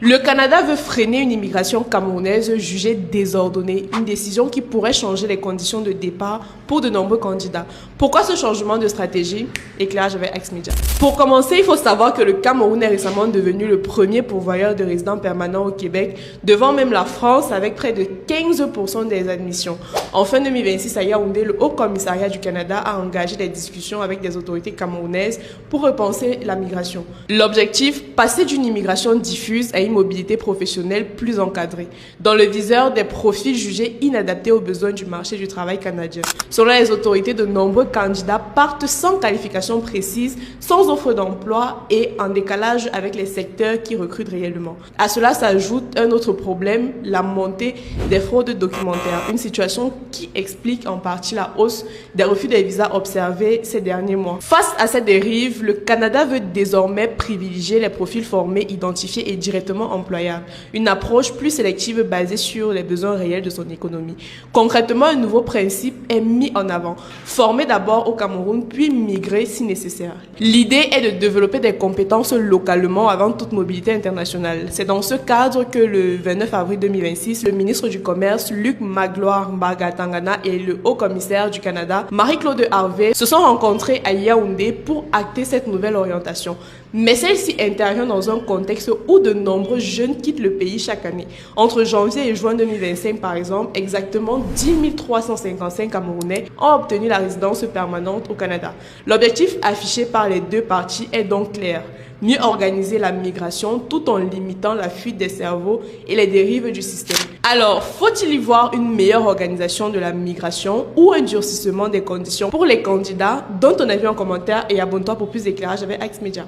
Le Canada veut freiner une immigration camerounaise jugée désordonnée, une décision qui pourrait changer les conditions de départ pour de nombreux candidats. Pourquoi ce changement de stratégie? Éclairage avec Axmedia. Pour commencer, il faut savoir que le Cameroun est récemment devenu le premier pourvoyeur de résidents permanents au Québec, devant même la France avec près de 15% des admissions. En fin 2026, à Yaoundé, le Haut Commissariat du Canada a engagé des discussions avec des autorités camerounaises pour repenser la migration. L'objectif, passer d'une immigration diffuse à une mobilité professionnelle plus encadrée, dans le viseur des profils jugés inadaptés aux besoins du marché du travail canadien. Selon les autorités, de nombreux candidats partent sans qualification précise, sans offre d'emploi et en décalage avec les secteurs qui recrutent réellement. À cela s'ajoute un autre problème, la montée des fraudes documentaires, une situation qui explique en partie la hausse des refus des visas observés ces derniers mois. Face à cette dérive, le Canada veut désormais privilégier les profils formés, identifiés et directement employables, une approche plus sélective basée sur les besoins réels de son économie. Concrètement, un nouveau principe est mis en avant, former d'abord au Cameroun puis migrer si nécessaire. L'idée est de développer des compétences localement avant toute mobilité internationale. C'est dans ce cadre que le 29 avril 2026, le ministre du Commerce, Luc Magloire-Mbagatangana, et le haut-commissaire du Canada, Marie-Claude Harvey, se sont rencontrés à Yaoundé pour acter cette nouvelle orientation. Mais celle-ci intervient dans un contexte où de nombreux jeunes quittent le pays chaque année. Entre janvier et juin 2025, par exemple, exactement 10 355 Camerounais ont obtenu la résidence permanente au Canada. L'objectif affiché par les deux parties est donc clair: mieux organiser la migration tout en limitant la fuite des cerveaux et les dérives du système. Alors, faut-il y voir une meilleure organisation de la migration ou un durcissement des conditions pour les candidats? Donne ton avis en commentaire et abonne-toi pour plus d'éclairage avec Axmedia.